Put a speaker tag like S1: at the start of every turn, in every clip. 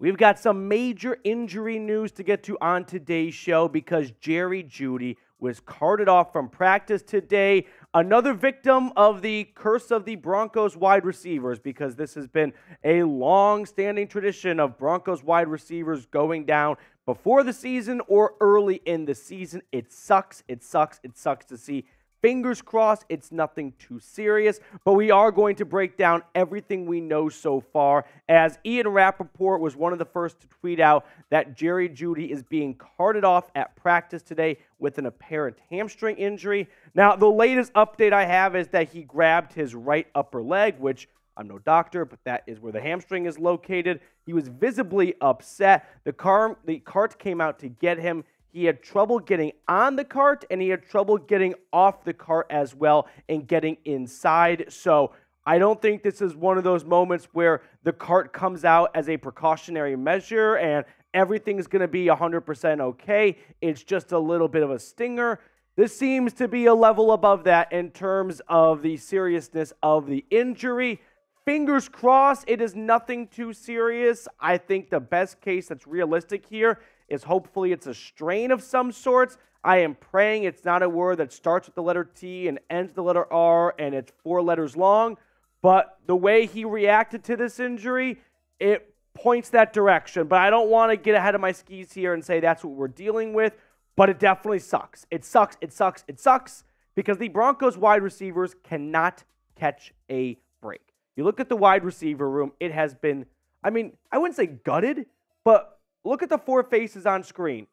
S1: We've got some major injury news to get to on today's show because Jerry Jeudy was carted off from practice today. Another victim of the curse of the Broncos wide receivers, because this has been a long-standing tradition of Broncos wide receivers going down before the season or early in the season. It sucks. It sucks. It sucks to see. Fingers crossed, it's nothing too serious, but we are going to break down everything we know so far, as Ian Rappaport was one of the first to tweet out that Jerry Jeudy is being carted off at practice today with an apparent hamstring injury. Now, the latest update I have is that he grabbed his right upper leg, which I'm no doctor, but that is where the hamstring is located. He was visibly upset. The cart came out to get him. He had trouble getting on the cart, and he had trouble getting off the cart as well and getting inside. So I don't think this is one of those moments where the cart comes out as a precautionary measure and everything's going to be 100% okay. It's just a little bit of a stinger. This seems to be a level above that in terms of the seriousness of the injury. Fingers crossed, it is nothing too serious. I think the best case that's realistic here is hopefully it's a strain of some sorts. I am praying it's not a word that starts with the letter T and ends with the letter R and it's 4 letters long. But the way he reacted to this injury, it points that direction. But I don't want to get ahead of my skis here and say that's what we're dealing with. But it definitely sucks. It sucks. It sucks. It sucks because the Broncos wide receivers cannot catch a break. You look at the wide receiver room, it has been, I wouldn't say gutted, but look at the 4 faces on screen.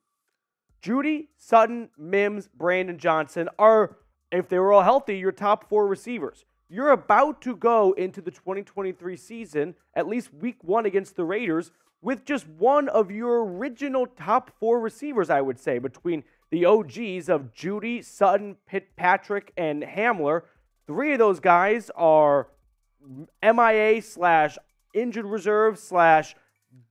S1: Jeudy, Sutton, Mims, Brandon Johnson are, if they were all healthy, your top 4 receivers. You're about to go into the 2023 season, at least week 1 against the Raiders, with just one of your original top 4 receivers, I would say, between the OGs of Jeudy, Sutton, Patrick, and Hamler. 3 of those guys are MIA / injured reserve /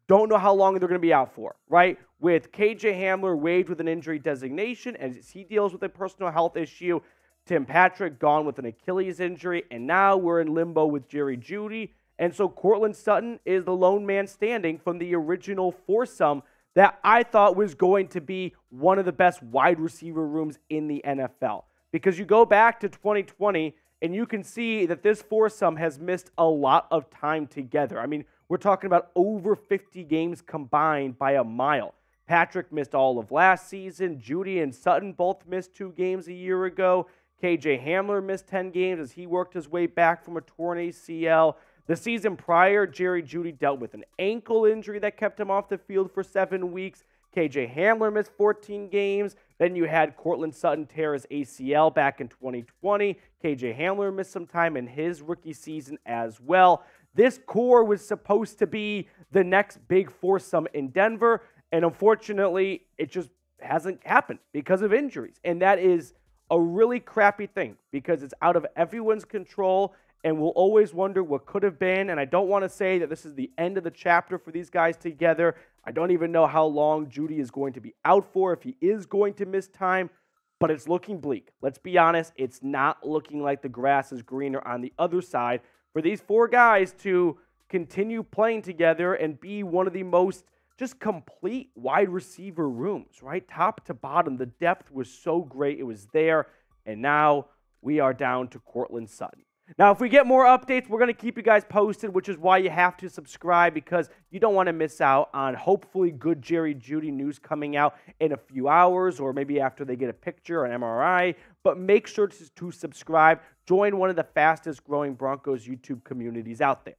S1: don't know how long they're going to be out for, right? With KJ Hamler waived with an injury designation as he deals with a personal health issue. Tim Patrick gone with an Achilles injury. And now we're in limbo with Jerry Jeudy. And so Courtland Sutton is the lone man standing from the original foursome that I thought was going to be one of the best wide receiver rooms in the NFL. Because you go back to 2020 and you can see that this foursome has missed a lot of time together. We're talking about over 50 games combined by a mile. Patrick missed all of last season. Jeudy and Sutton both missed 2 games a year ago. KJ Hamler missed 10 games as he worked his way back from a torn ACL. The season prior, Jerry Jeudy dealt with an ankle injury that kept him off the field for 7 weeks. KJ Hamler missed 14 games. Then you had Courtland Sutton tear his ACL back in 2020. KJ Hamler missed some time in his rookie season as well. This core was supposed to be the next big foursome in Denver, and unfortunately, it just hasn't happened because of injuries. And that is a really crappy thing because it's out of everyone's control, and we'll always wonder what could have been. And I don't want to say that this is the end of the chapter for these guys together. I don't even know how long Jeudy is going to be out for, if he is going to miss time, but it's looking bleak. Let's be honest, it's not looking like the grass is greener on the other side for these 4 guys to continue playing together and be one of the most just complete wide receiver rooms, right? Top to bottom, the depth was so great. It was there, and now we are down to Courtland Sutton. Now, if we get more updates, we're going to keep you guys posted, which is why you have to subscribe, because you don't want to miss out on hopefully good Jerry Jeudy news coming out in a few hours or maybe after they get a picture or an MRI. But make sure to subscribe. Join one of the fastest growing Broncos YouTube communities out there.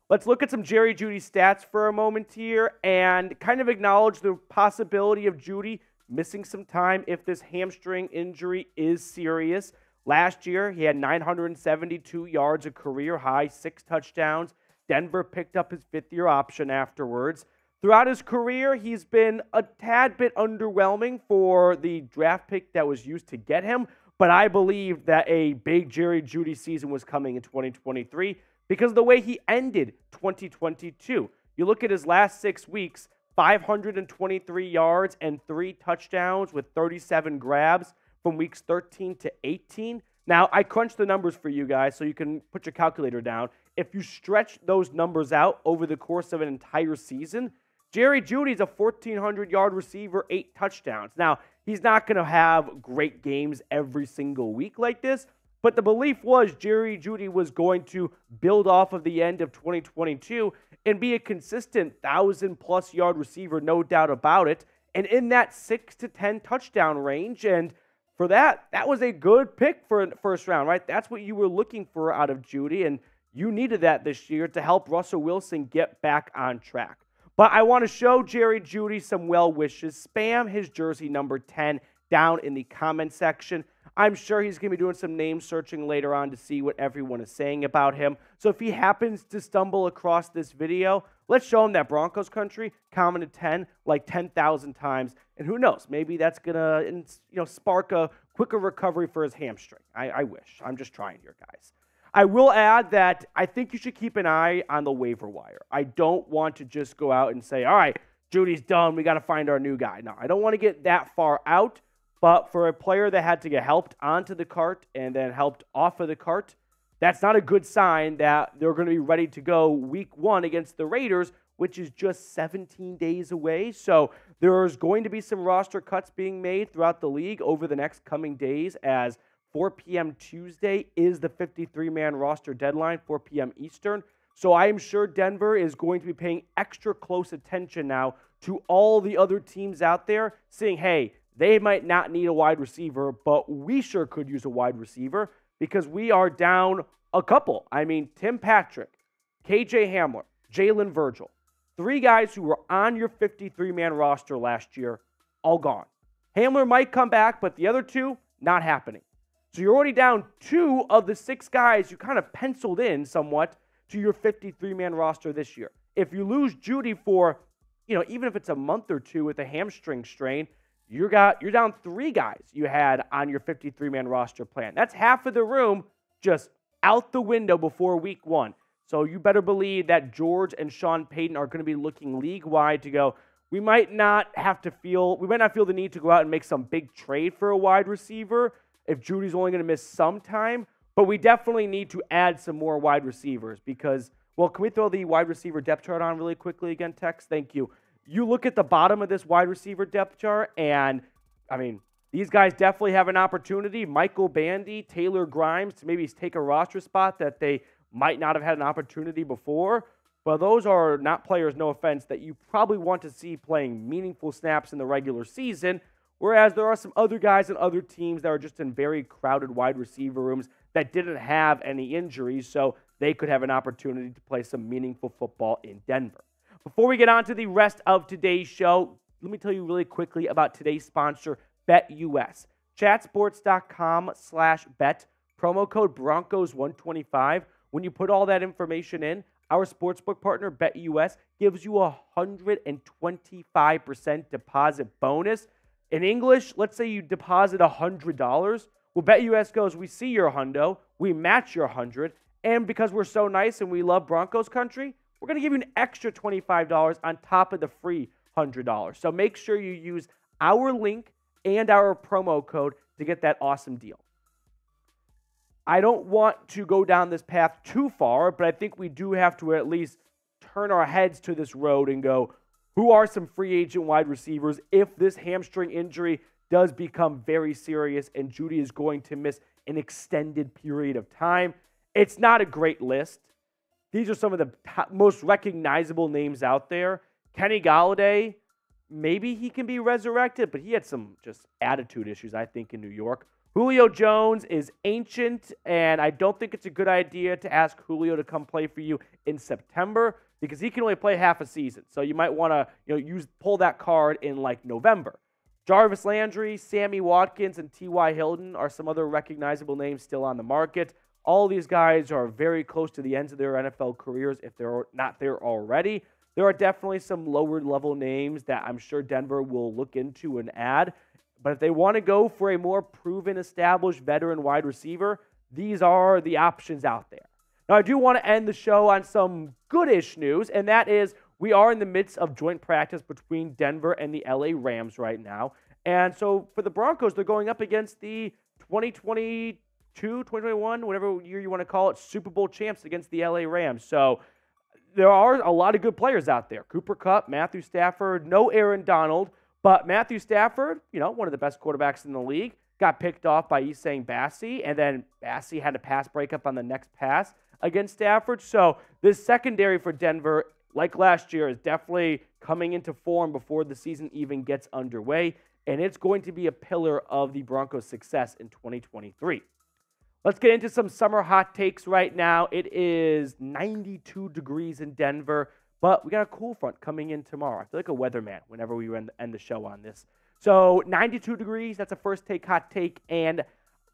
S1: Let's look at some Jerry Jeudy stats for a moment here and kind of acknowledge the possibility of Jeudy missing some time if this hamstring injury is serious. Last year, he had 972 yards, a career high, 6 touchdowns. Denver picked up his 5th-year option afterwards. Throughout his career, he's been a tad bit underwhelming for the draft pick that was used to get him, but I believe that a big Jerry Jeudy season was coming in 2023 because of the way he ended 2022. You look at his last 6 weeks, 523 yards and 3 touchdowns with 37 grabs. From weeks 13 to 18, Now, I crunched the numbers for you guys so you can put your calculator down. If you stretch those numbers out over the course of an entire season, Jerry Jeudy is a 1,400-yard receiver, 8 touchdowns. Now, he's not going to have great games every single week like this, but the belief was Jerry Jeudy was going to build off of the end of 2022 and be a consistent 1,000-plus yard receiver, no doubt about it, and in that 6 to 10 touchdown range. And for that was a good pick for a first round, right? That's what you were looking for out of Jeudy, and you needed that this year to help Russell Wilson get back on track. But I want to show Jerry Jeudy some well wishes. Spam his jersey number 10 down in the comment section. I'm sure he's going to be doing some name searching later on to see what everyone is saying about him. So if he happens to stumble across this video, let's show him that Broncos country commented 10 like 10,000 times. And who knows, maybe that's going to spark a quicker recovery for his hamstring. I wish. I'm just trying here, guys. I will add that I think you should keep an eye on the waiver wire. I don't want to just go out and say, all right, Jeudy's done, we got to find our new guy. No, I don't want to get that far out, but for a player that had to get helped onto the cart and then helped off of the cart, that's not a good sign that they're going to be ready to go week 1 against the Raiders, which is just 17 days away. So there's going to be some roster cuts being made throughout the league over the next coming days, as 4 p.m. Tuesday is the 53-man roster deadline, 4 p.m. Eastern. So I am sure Denver is going to be paying extra close attention now to all the other teams out there, saying, hey, they might not need a wide receiver, but we sure could use a wide receiver because we are down a couple. I mean, Tim Patrick, KJ Hamler, Jalen Virgil, 3 guys who were on your 53-man roster last year, all gone. Hamler might come back, but the other 2, not happening. So you're already down 2 of the 6 guys you kind of penciled in somewhat to your 53-man roster this year. If you lose Jeudy for, even if it's a month or 2 with a hamstring strain, you're down 3 guys you had on your 53-man roster plan. That's half of the room just out the window before week 1. So you better believe that George and Sean Payton are going to be looking league-wide to go, we might not feel the need to go out and make some big trade for a wide receiver if Jeudy's only going to miss some time, but we definitely need to add some more wide receivers because, well, can we throw the wide receiver depth chart on really quickly again, Tex? Thank you. You look at the bottom of this wide receiver depth chart, and, I mean, these guys definitely have an opportunity. Michael Bandy, Taylor Grimes, to maybe take a roster spot that they might not have had an opportunity before. But those are not players, no offense, that you probably want to see playing meaningful snaps in the regular season, whereas there are some other guys and other teams that are just in very crowded wide receiver rooms that didn't have any injuries, so they could have an opportunity to play some meaningful football in Denver. Before we get on to the rest of today's show, let me tell you really quickly about today's sponsor, BetUS. Chatsports.com/bet, promo code Broncos125. When you put all that information in, our sportsbook partner, BetUS, gives you a 125% deposit bonus. In English, let's say you deposit $100. Well, BetUS goes, we see your hundo, we match your 100, and because we're so nice and we love Broncos country, we're going to give you an extra $25 on top of the free $100. So make sure you use our link and our promo code to get that awesome deal. I don't want to go down this path too far, but I think we do have to at least turn our heads to this road and go, who are some free agent wide receivers if this hamstring injury does become very serious and Jeudy is going to miss an extended period of time? It's not a great list. These are some of the most recognizable names out there. Kenny Golladay, maybe he can be resurrected, but he had some just attitude issues, I think, in New York. Julio Jones is ancient, and I don't think it's a good idea to ask Julio to come play for you in September because he can only play half a season. So you might want to pull that card in like November. Jarvis Landry, Sammy Watkins, and T.Y. Hilton are some other recognizable names still on the market. All these guys are very close to the ends of their NFL careers if they're not there already. There are definitely some lower-level names that I'm sure Denver will look into and add. But if they want to go for a more proven, established veteran wide receiver, these are the options out there. Now, I do want to end the show on some good-ish news, and that is we are in the midst of joint practice between Denver and the LA Rams right now. And so for the Broncos, they're going up against the 2022 2021, whatever year you want to call it, Super Bowl champs against the LA Rams. So there are a lot of good players out there. Cooper Kupp, Matthew Stafford, no Aaron Donald, but Matthew Stafford, one of the best quarterbacks in the league, got picked off by Essang Bassey, and then Bassey had a pass breakup on the next pass against Stafford. So this secondary for Denver, like last year, is definitely coming into form before the season even gets underway, and it's going to be a pillar of the Broncos' success in 2023. Let's get into some summer hot takes right now. It is 92 degrees in Denver, but we got a cool front coming in tomorrow. I feel like a weatherman whenever we end the show on this. So 92 degrees, that's a first take hot take, and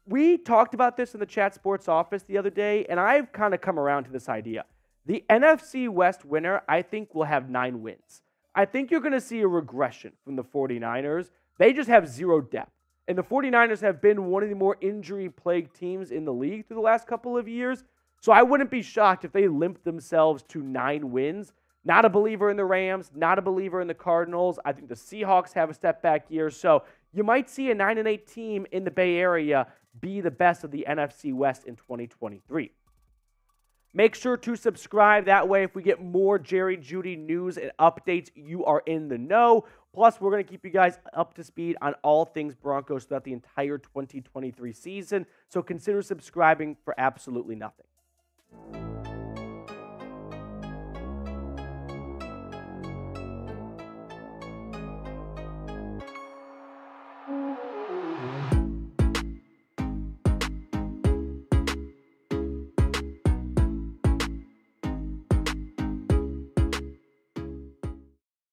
S1: we talked about this in the Chat Sports office the other day, and I've kind of come around to this idea. The NFC West winner, I think, will have 9 wins. I think you're going to see a regression from the 49ers. They just have zero depth. And the 49ers have been one of the more injury-plagued teams in the league through the last couple of years. So I wouldn't be shocked if they limp themselves to 9 wins. Not a believer in the Rams, not a believer in the Cardinals. I think the Seahawks have a step-back year. So you might see a 9-8 team in the Bay Area be the best of the NFC West in 2023. Make sure to subscribe. That way, if we get more Jerry Jeudy news and updates, you are in the know. Plus, we're going to keep you guys up to speed on all things Broncos throughout the entire 2023 season. So consider subscribing for absolutely nothing.